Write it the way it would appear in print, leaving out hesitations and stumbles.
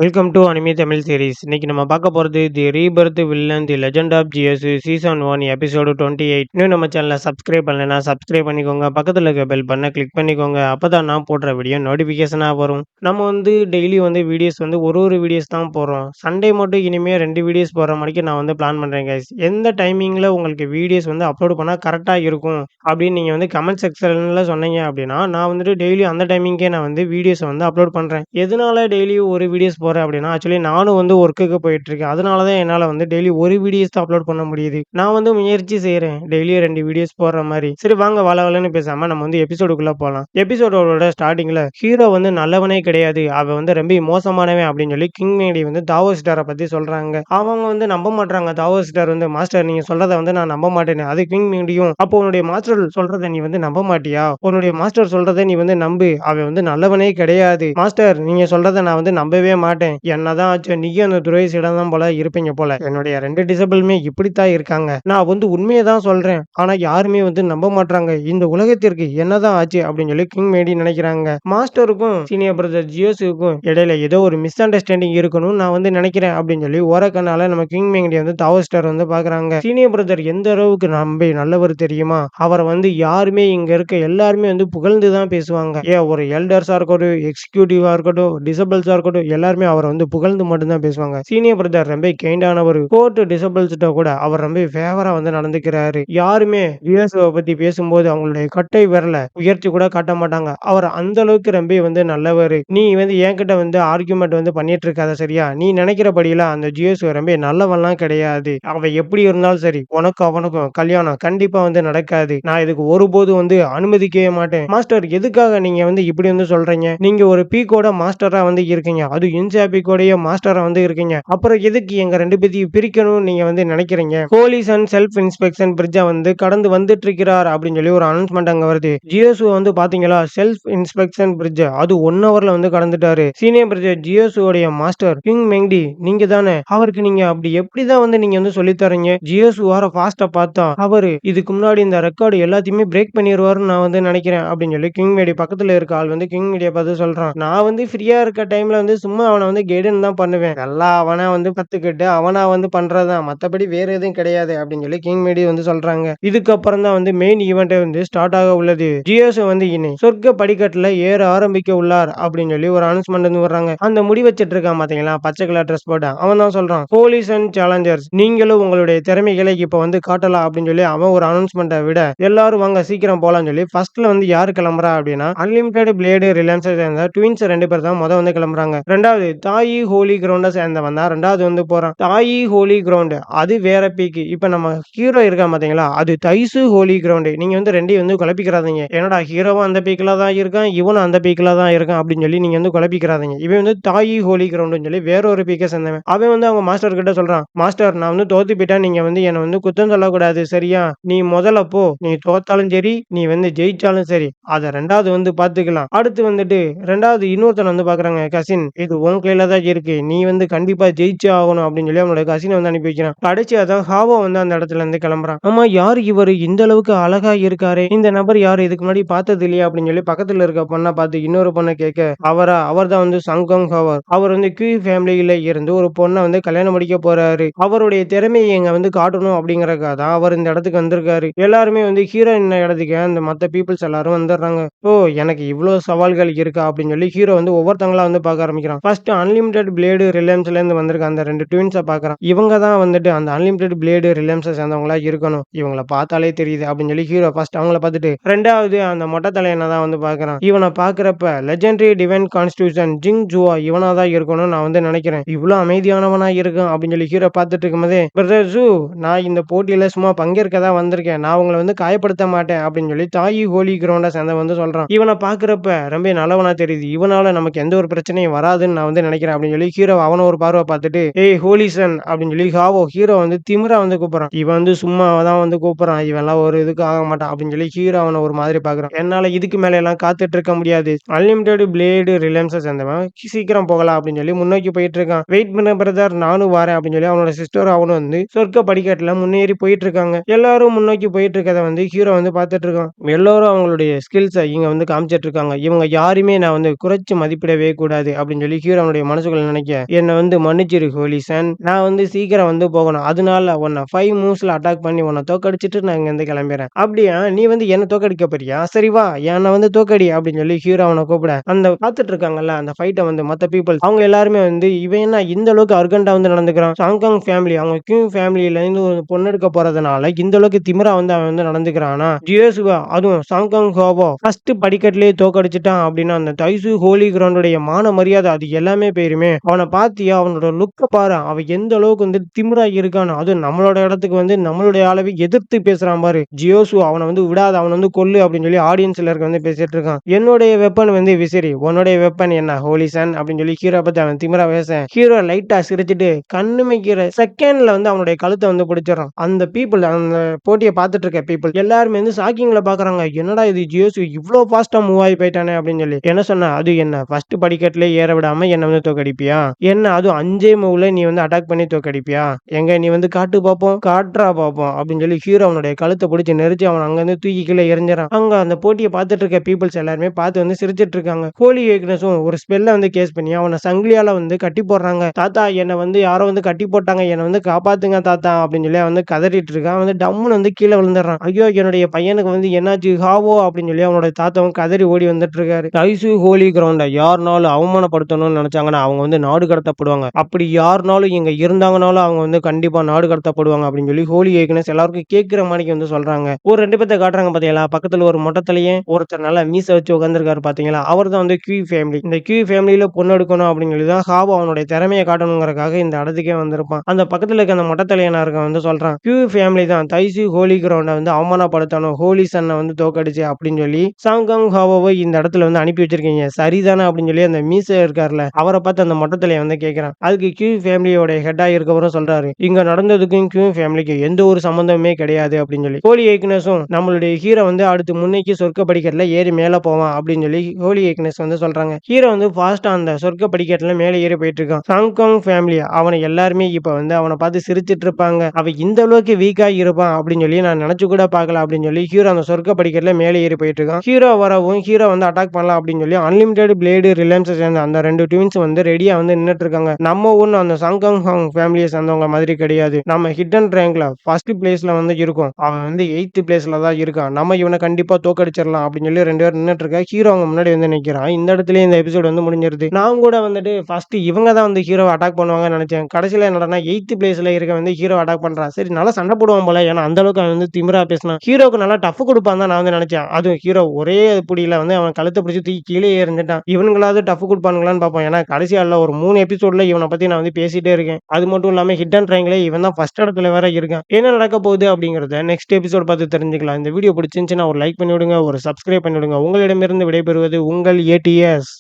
Welcome to anime Tamil series. இன்னைக்கு நம்ம பார்க்க போறது the rebirth villain the legend of GS season 1 episode 28. இன்னும் நம்ம சேனலை சப்ஸ்கிரைப் பண்ணலைன்னா சப்ஸ்கிரைப் பண்ணிக்கோங்க. பக்கத்தில் இருக்க பெல் பண்ண கிளிக் பண்ணிக்கோங்க. அப்பதான் நான் போடுற வீடியோ நோட்டிஃபிகேஷனாக வரும். நம்ம டெய்லி வீடியோஸ் ஒரு வீடியோஸ் தான் போடுறோம். சண்டே மட்டும் இனிமேல் 2 வீடியோஸ் போடுற மாதிரி நான் பிளான் பண்ணுறேன் கைஸ். எந்த டைமிங்கில் உங்களுக்கு வீடியோஸ் அப்லோட் பண்ணால் கரெக்டாக இருக்கும் அப்படின்னு நீங்கள் கமெண்ட் செக்ஷனில் சொன்னீங்க அப்படின்னா நான் டெய்லி அந்த டைமிங்கே நான் வீடியோஸ் அப்லோட் பண்ணுறேன். எதனால டெய்லி ஒரு வீடியோஸ் போறேன் அப்படின்னா, ஆக்சுவலி நானும் ஒர்க்குக்கு போயிட்டு இருக்கேன். அதனால தான் என்னால டெய்லி ஒரு வீடியோஸ் தான் அப்லோட் பண்ண முடியுது. நான் முயற்சி செய்றேன் டெய்லி 2 வீடியோஸ் போடுற மாதிரி. சரி வாங்க வளவலன்னு பேசாம நம்ம எபிசோடுக்குள்ள போலாம். எபிசோடோட ஸ்டார்டிங்ல ஹீரோ நல்லவனே கிடையாது. அவன் ரொம்ப மோசமானவன் அப்படின்னு சொல்லி கிங் மேடி தாவோ ஸ்டாரை பத்தி சொல்றாங்க. அவங்க நம்ப மாட்டாங்க. தாவோ ஸ்டார் மாஸ்டர் நீங்க சொல்றத நான் நம்ப மாட்டேன்னு. அது கிங் மேடியும் அப்போ உன்னுடைய மாஸ்டர் சொல்றத நீ நம்ப மாட்டியா? உன்னுடைய மாஸ்டர் சொல்றத நீ நம்பு. அவன் நல்லவனே கிடையாது. மாஸ்டர் நீங்க சொல்றத நான் நம்பவே மாட்டேன். என்னதான் ஆச்சு நீயும் அந்த துரைசிடம் தான் போல இருப்பீங்க போல. என்னுடைய 2 டிசபிளுமே இப்படித்தான் இருக்காங்க. நான் உண்மையை தான் சொல்றேன். ஆனா யாருமே நம்ப மாட்டாங்க. இந்த உலகத்திற்கு என்னதான் ஆச்சு அப்படின்னு சொல்லி கிங் மேடி நினைக்கிறாங்க. மாஸ்டருக்கும் சீனியர் பிரதர் ஜியோஸுக்கும் இடையில ஏதோ ஒரு மிஸ் அண்டர்ஸ்டாண்டிங் இருக்கணும் நான் நினைக்கிறேன் அப்படின்னு சொல்லி ஓரக்கண்ணால நம்ம கிங் மேடி தாவோ ஸ்டார் பாக்குறாங்க. சீனியர் பிரதர் எந்த அளவுக்கு நம்பி நல்லவர் தெரியுமா? அவரை யாருமே இங்க இருக்க எல்லாருமே புகழ்ந்து தான் பேசுவாங்க. ஏன் ஒரு எல்டர்ஸா இருக்கட்டும், எக்ஸிகியூட்டிவா இருக்கட்டும், டிசபிள்ஸா இருக்கட்டும் எல்லாருமே அவரை புகழ்ந்து மட்டும்தான் பேசுவாங்க. சீனியர் பிரதர் ரொம்ப கைண்டானவர். கோர்ட் டிசபிள்ஸ்ட கூட அவர் ரொம்ப ஃபேவரா நடந்துக்கிறாரு. யாருமே யுஎஸ்ஓ பத்தி பேசும்போது அவங்களுடைய கட்டை விரல உயர்த்தி கூட காட்ட மாட்டாங்க. அவர் அந்த அளவுக்கு ரொம்ப நல்லவர். நீ என்கிட்ட ஆர்குமெண்ட் பண்ணிட்டு இருக்காத சரியா? நீ நினைக்கிறபடியெல்லாம் அந்த ஜிஎஸ்ஓ ரொம்ப நல்லவன்லாம் கிடையாது. அவ எப்படி இருந்தாலும் சரி உனக்கும் அவனுக்கும் கல்யாணம் கண்டிப்பா நடக்காது. நான் இதுக்கு ஒருபோதும் அனுமதிக்கவே மாட்டேன். மாஸ்டர் எதுக்காக நீங்க இப்படி சொல்றீங்க? நீங்க ஒரு பீக்கோட மாஸ்டரா இருக்கீங்க. அது இன்சா பீக்கோடைய மாஸ்டரா இருக்கீங்க. அப்புறம் எதுக்கு எங்க 2 பேத்தையும் பிரிக்கணும்னு நீங்க நினைக்கிறீங்க? போலீஸ் அண்ட் செல்ஃப் இன்ஸ்பெக்ஷன் பிரிட்ஜ கடந்து வந்துட்டு இருக்கிறார் அப்படின்னு சொல்லி ஒரு அனௌன்ஸ்மெண்ட் அங்க வருது. ஜியோசு பாத்தீங்களா செல்ஃப் இன்ஸ்பெக்ஷன் பிரிட்ஜ் அது 1 ஹவர்ல கடந்துட்டாரு. சீனியர் பிரதர் ஜியோசுடைய மாஸ்டர் கிங் மெங்டி நீங்க தானே? அவருக்கு நீங்க அப்படி எப்படிதான் நீங்க சொல்லி தரீங்க? ஜியோசு வர ஃபாஸ்டா பார்த்தா அவரு இதுக்கு முன்னாடி இந்த ரெக்கார்டு எல்லாத்தையுமே பிரேக் பண்ணிடுவாருன்னு நான் நினைக்கிறேன் அப்படின்னு சொல்லி கிங் மேடி பக்கத்துல இருக்க ஆள் கிங் மீடியா பார்த்து சொல்றான். நான் ஃப்ரீயா இருக்க டைம்ல சும்மா அவனை கைடன் தான் பண்ணுவேன். எல்லாம் அவனா கத்துக்கிட்டு அவனா பண்றதுதான். மத்தபடி வேற எதுவும் கிடையாது அப்படின்னு சொல்லி கிங் மேடி சொல்றாங்க. இதுக்கப்புறம் தான் மெயின் ஈவெண்ட் ஸ்டார்ட் ஆக உள்ளது. ஜியோஸ் இனி சொர்க்க படிக்கட்டுல ஏற ஆரம்பிக்க உள்ளார் அப்படின்னு சொல்லி ஒரு அனௌன்ஸ்மெண்ட் வர்றாங்க. அந்த முடி வச்சிட்டு இருக்கான் பாத்தீங்களா பச்சை கலர் ட்ரெஸ் போட்ட அவன் தான் சொல்றான். போலீஸ் அண்ட் சேலஞ்சர்ஸ் நீங்களும் உங்களுடைய திறமைகளை இப்ப காட்டலாம் அப்படின்னு சொல்லி அவன் ஒரு அனௌன்ஸ்மெண்ட்டை விட எல்லாரும் வாங்க சீக்கிரம் போலாம்னு சொல்லி ஃபர்ஸ்ட்ல யாரு கிளம்புறா அப்படின்னா அன்லிமிடெட் பிளேடு ரிலையன்ஸ் சேர்ந்த ட்வின்ஸ் 2 பேர் தான் கிளம்புறாங்க. ரெண்டாவது தாயி ஹோலி கிரவுண்ட சேர்ந்தவன் தான் ரெண்டாவது போறான். தாயி ஹோலி கிரவுண்ட் அது வேற பீக். இப்ப நம்ம ஹீரோ இருக்கா பாத்தீங்களா அது தைசு ஹோலி கிரவுண்ட். நீங்க ரெண்டையும் குழப்பிக்கிறாதீங்க. என்னடா ஹீரோவும் அந்த பீக்ல தான் இருக்கான் இவனும் அந்த பீக்ல தான் இருக்கான் அப்படின்னு சொல்லி நீங்க குழப்பிக்கிறாதீங்க. இவன் தாயி ஹோலி கிரவுண்ட் சொல்லி வேற ஒரு பீக்கை சேர்ந்தவன். அவன் அவங்க மாஸ்டர் கிட்ட சொல்றான். மாஸ்டர் நான் தோத்து போயிட்டா நீங்க என்ன குத்தம் சொல்லக்கூடாது சரியா? நீ முதல்ல போ. நீ தோத்தாலும் சரி நீ ஜெயிச்சாலும் சரி அத ரெண்டாவது பாத்துக்கலாம். அடுத்து ரெண்டாவது இன்னொருத்தன் பாக்குறாங்க கசின் இது உன் கையில தான் இருக்கு. நீ கண்டிப்பா ஜெயிச்சே ஆகணும் அப்படின்னு சொல்லி அவனோட கசினை அனுப்பி வைக்கிறான். கடைசியா தான் ஹாவோ அந்த இடத்துல கிளம்புறான். ஆமா யாரு இவரு இந்த அளவுக்கு அழகா இருக்காரு? இந்த நபர் யாரு? இதுக்கு முன்னாடி பார்த்தது இல்லையா அப்படின்னு சொல்லி பக்கத்துல இருக்க பொண்ணை பார்த்து இன்னொரு பொண்ணை கேட்க அவர் தான் சங்கங் ஹவர். அவர் கியூ ஃபேமிலியில இருந்து ஒரு பொண்ணை கல்யாணம் முடிக்க போறாரு. அவருடைய திறமையை எங்க காட்டணும் அப்படிங்கறதுக்காக தான் அவர் இந்த இடத்துக்கு வந்திருக்காரு. எல்லாருமே ஹீரோயின் இடத்துக்கு அந்த மத்த பீப்புள்ஸ் எல்லாரும் வந்துடுறாங்க. ஓ எனக்கு இவ்வளவு சவால்கள் இருக்கா அப்படின்னு சொல்லி ஹீரோ ஒவ்வொருத்தங்களா பார்க்க ஆரம்பிக்கிறான். ஃபர்ஸ்ட் அன்லிமிடெட் பிளேடு ரிலையன்ஸ்ல இருந்து வந்திருக்க அந்த 2 ட்வின்ஸை பார்க்கறான். இவங்க தான் அந்த அன்லிமிடெட் பிளேடு ரிலையன்ஸை சேர்ந்தவங்களா இருக்கணும். இவங்கள பார்த்தாலே தெரியுது அப்படின்னு சொல்லி ஹீரோ ஃபர்ஸ்ட் அவங்கள பார்த்துட்டு ரெண்டாவது அந்த மொட்டை தலையனை தான் பார்க்கறான். இவனை பார்க்கறப்ப லெஜெண்டரி டிவைன் கான்ஸ்டிடியூஷன் ஜிங் ஜுவா இவனா தான் இருக்கணும் நான் நினைக்கிறேன். இவ்வளவு அமைதியானவனா இருக்கும் அப்படின்னு சொல்லி ஹீரோ பார்த்துட்டு இருக்கும்போதே பிரதர் ஜூ நான் இந்த போட்டியில சும்மா பங்கேற்க தான் வந்திருக்கேன். நான் உங்களை காயப்படுத்த மாட்டேன் அப்படின்னு சொல்லி தாயி ஹோலி கிரவுண்ட சேர்ந்த சொல்றான். இவனை பார்க்கறப்ப ரொம்ப நல்லவனா தெரியுது. இவனால நமக்கு எந்த ஒரு பிரச்சனையும் வராதுன்னு நான் நினைக்கிறேன் அப்படின்னு சொல்லி ஹீரோ அவனை ஒரு பார்வை பார்த்துட்டு ஏய் ஹோலிசன் அப்படின்னு சொல்லி ஹாவோ ஹீரோ திமிரா கூப்பிடுறான். இவன் சும்மா தான் கூப்பிடுறான். இவன் எல்லாம் ஒரு இதுக்கு ஆக மாட்டான் அப்படின்னு சொல்லி ஹீரோ அவனை ஒரு மாதிரி பாக்குறான். என்னால இதுக்கு மேல எல்லாம் காத்துட்டு இருக்க முடியாது. அன்லிமிடெட் பிளேடு ரிலையன்ஸை சேர்ந்தவன் சீக்கிரம் போகலாம் அப்படின்னு சொல்லி முன்னோக்கி போயிட்டு இருக்கான். வெயிட் பண்ண பிரதர் நானும் வரேன் அப்படின்னு சொல்லி அவனோட சிஸ்டர் அவனும் சொர்க்க படிக்கட்டுல முன்னேறி போயிட்டு இருக்காங்க. எல்லாரும் முன்னோக்கி போயிட்டு இருக்கத ஹீரோ பார்த்துட்டு இருக்கான். எல்லாரும் அவங்களுடைய ஸ்கில்ஸை இங்க காமிச்சிட்டு இருக்காங்க. இவங்க யாருமே நான் குறைச்சு மதிப்பிடவே கூடாது அப்படின்னு சொல்லி ஹீரோ அவனுடைய மனசுக்குள்ள நினைக்க, "என்ன வந்து மன்னிச்சிரு ஹோலி சன். நான் வந்து சீக்கிரம் வந்து போகணும். அதனால உன்ன 5 மூவ்ஸ்ல அட்டாக் பண்ணி உன்ன தோற்கடிச்சுட்டு நான் இங்கருந்து கிளம்பிறேன்." "அப்படியா? நீ வந்து என்ன தோற்கடிக்க போறியா? சரி வா, என்ன வந்து தோற்கடி." அப்படின்னு சொல்லி ஹீரோ அவன கூப்பிட, அந்த பார்த்துட்டு இருக்காங்கல்ல அந்த ஃபைட்ட வந்து மத்த பீப்பிள்ஸ் அவங்க எல்லாருமே வந்து, "இவன் என்ன இந்த அளவுக்கு அர்கன்ட்டா வந்து நடந்துக்கிறான்? சாங்காங் ஃபேமிலி அவங்க கிங் ஃபேமிலில இருந்து ஒரு பொண்ணு எடுக்க போறதுனால இந்த அளவுக்கு திமிரா வந்து அவன் வந்து நடந்துக்கிறானா? ஜியோசுவா அதுவும் சாங்காங் ஹோவோ ஃபர்ஸ்ட் படிக்கட்டிலேயே தோற்கடிச்சுட்டான் அப்படின்னா, அந்த தைசு ஹோலி கிரவுண்டுடைய மான மரியாதை அது எல்லாமே போயிருமே. அவன பார்த்தியா? அவனோட லுக்க பாரேன். அவன் எந்த அளவுக்கு வந்து திமிரா இருக்கான்னு. அதுவும் நம்மளோட இடத்துக்கு வந்து நம்மளுடைய ஆளவே எதிர்த்து பேசுறான் பாரு. ஜியோசு அவன வந்து விடாத, அவன வந்து கொல்லு அப்படின்னு சொல்லி ஆடியன்ஸ்ல இருக்க வந்து பேசிட்டு இருக்கான். என்னுடைய வெப்பன் வந்து விசிறி. உன்னுடைய வெப்பன் என்ன? ஹோலி சன் அப்படின்னு சொல்லி ஹீரோ பத்தி அவன் திமிரா பேச, ஹீரோ லைட்டா சிரிச்சுட்டு கண்ணிமைக்கிற செகண்ட்ல வந்து அவனுடைய கழுத்த வந்து பிடிச்சிடறான். அந்த பீப்பிள் அந்த போட்டிய பார்த்துட்டு இருக்க பீப்பிள் எல்லாருமே வந்து ஷாக்கிங்ல பார்க்குறாங்க. என்னடா இது ஜியோசு இவ்ளோ ஃபாஸ்ட்டா மூவ் ஆகி போயிட்டானே அப்படின்னு சொல்லி. என்ன சொன்ன? அது என்ன ஃபர்ஸ்ட் படிக்கட்டிலே ஏற விடாம என்ன வந்து தோற்கடிப்பியா? என்ன அதுவும் 5 மூவ்ல நீ வந்து அட்டாக் பண்ணி தோற்கடிப்பியா? எங்க நீ வந்து காட்டு பார்ப்போம், காட்றா பார்ப்போம் அப்படின்னு சொல்லி ஹீரோ அவனுடைய கழுத்த பிடிச்சு நெரிச்சு அவன அங்கருந்து தூக்கி கீழ எறிஞ்சுறான். அங்க அந்த போட்டிய பார்த்துட்டு இருக்க பீப்பிள்ஸ் எல்லாருமே பார்த்து வந்து சிரிச்சுட்டு இருக்காங்க. ஹோலி ஏக்னஸும் ஒரு ஸ்பெல்ல வந்து கேஸ் பண்ணி அவன சங்கிலியால வந்து கட்டி போடுறாங்க. தாத்தா என்ன வந்து யாரோ வந்து கட்டி போட்டாங்க. என்ன வந்து காப்பாத்துங்க தாத்தா அப்படின்னு சொல்லி அவன் வந்து கதறிட்டு இருக்கான். அவன் வந்து டம்முன்னு வந்து கீழ விழுந்துடுறான். ஐயோ! என்னுடைய பையனுக்கு வந்து என்னாச்சு ஹாவோ அப்படின்னு சொல்லி அவனோட தாத்தாவும் கதறி ஓடி வந்துட்டு இருக்காரு. தைசு ஹோலி கிரவுண்ட யாருனாலும் அவமானப்படுத்தணும்னு நினைச்சாங்கன்னா அவங்க வந்து நாடு கடத்தப்படுவாங்க. அப்படி யாருனாலும் இங்க இருந்தாங்கனாலும் அவங்க வந்து கண்டிப்பா நாடு கடத்தப்படுவாங்க அப்படின்னு சொல்லி ஹோலி ஏக்னஸ் எல்லாருக்கும் கேட்கிற மாணிக்கு வந்து சொல்றாங்க. ஒரு 2 பேத்த காட்டுறாங்க பாத்தீங்களா? பக்கத்துல ஒரு மொட்டை தலையன், ஒருத்தர் நல்லா மீச வச்சு உட்கார்ந்திருக்காரு பாத்தீங்களா? அவர்தான் வந்து கியூ ஃபேமிலி. இந்த கியூ ஃபேமிலில பொண்ணு எடுக்கணும் அப்படின்னு சொல்லி தான் ஹாவோ அவனுடைய திறமைய காட்டணும்ங்கறதுக்காக இந்த இடத்துக்கே வந்திருப்பான். அந்த பக்கத்துல இருக்க அந்த மொட்டை தலையனா இருக்கவன் வந்து சொல்றான், "கியூ ஃபேமிலி தான் தைசு ஹோலி கிரவுண்ட வந்து அவமானப்படுத்தணும். ஹோலி சன்ன வந்து தோற்கடிச்சு அப்படின்னு சொல்லி சாங்காங் ஹாவோவை இந்த இடத்துல வந்து அனுப்பி வச்சிருக்கீங்க. சரிதானே?" அப்படின்னு சொல்லி அந்த மீச இருக்கார்ல, அவர பார்த்து அந்த மொட்டை தலையன் வந்து கேட்கிறான். அதுக்கு கியூ ஃபேமிலியோட ஹெட்டா இருக்கவரும் சொல்றாரு, "இங்க நடந்ததுக்கும் கியூ ஃபேமிலிக்கு எந்த ஒரு சம்பந்தமுமே கிடையாது." அப்படின்னு சொல்லி. ஹோலி ஏக்னஸும் நம்மளுடைய ஹீரோ வந்து அடுத்து முன்னைக்கு சொர்க்க படிக்கட்டுல ஏறி மேல போவான் அப்படின்னு சொல்லி ஹோலி ஏக்னஸ் வந்து சொல்றாங்க. ஹீரோ வந்து ஃபாஸ்ட்டா அந்த சொர்க்க படிக்கட்டுல மேல ஏறி போயிட்டு இருக்கான். சாங்காங் ஃபேமிலி அவன எல்லாருமே இப்ப வந்து அவன பார்த்து சிரிச்சிட்டு இருப்பாங்க. அவன் இந்த அளவுக்கு வீக்கா இருப்பான் அப்படின்னு சொல்லி நான் நினைச்சு கூட பார்க்கல அப்படின்னு சொல்லி ஹீரோ அந்த சொர்க்க படிக்கட்டுல மேல ஏறி போயிட்டு இருக்கான். ஹீரோ வரவும் ஹீரோ வந்து அட்டாக் பண்ணலாம் அப்படின்னு சொல்லி அன்லிமிடெட் பிளேடு ரிலையன்ஸ் சேர்ந்த அந்த 2 ட்வின்ஸ் வந்து ரெடியா வந்து நின்னுட்டு இருக்காங்க. நம்ம ஒண்ணும் அந்த சாங்காங் ஃபேமிலியை சேர்ந்தவங்க மாதிரி கிடையாது. நம்ம ஹிடன் ரேங்க்ல ஃபர்ஸ்ட் பிளேஸ்ல வந்து இருக்கோம். அவன் வந்து 8th பிளேஸ்ல தான் இருக்கான். நம்ம இவனை கண்டிப்பா தோக்கடிச்சிடலாம் அப்படின்னு சொல்லி 2 பேரும் நின்னுட்டு இருக்க ஹீரோ அவங்க முன்னாடி வந்து நிக்கிறான். இந்த இடத்துலயே இந்த எபிசோட் வந்து முடிஞ்சிருது. நான் கூட வந்துட்டு ஃபர்ஸ்ட் இவங்க தான் வந்து ஹீரோ அட்டாக் பண்ணுவாங்கன்னு நினைச்சேன். கடைசியில என்னடா 8th பிளேஸ்ல இருக்க வந்து ஹீரோ அட்டாக் பண்றான். சரி நல்லா சண்டை போடுவான் போல. ஏன்னா அந்த அளவுக்கு அவன் வந்து திமிரா பேசினான். ஹீரோக்கு நல்லா டஃப் கொடுப்பான் தான் நான் வந்து நினைச்சேன். அதுவும் ஹீரோ ஒரே புடியில வந்து அவன் கழுத்தை பிடிச்சு தூக்கி கீழே எறிஞ்சிட்டான். இவனுங்களாவது டஃப் கொடுப்பானுங்களான்னு பார்ப்போம். ஏன்னா கடைசியால ஒரு 3 எபிசோட்ல இவனை பத்தி நான் வந்து பேசிட்டே இருக்கேன். அது மட்டும் இல்லாம ஹிடன் ரேங்க்ல இவன் தான் ஃபர்ஸ்ட் இடத்துல வேற இருக்கான். என்ன நடக்க போகுது அப்படிங்கறத நெக்ஸ்ட் எபிசோட் பார்த்து தெரிஞ்சுக்கலாம். இந்த வீடியோ பிடிச்சிருந்துச்சுன்னா ஒரு லைக் பண்ணி விடுங்க, ஒரு சப்ஸ்கிரைப் பண்ணி விடுங்க. உங்களிடமிருந்து விடைபெறுவது உங்கள் ஏடிஎஸ்.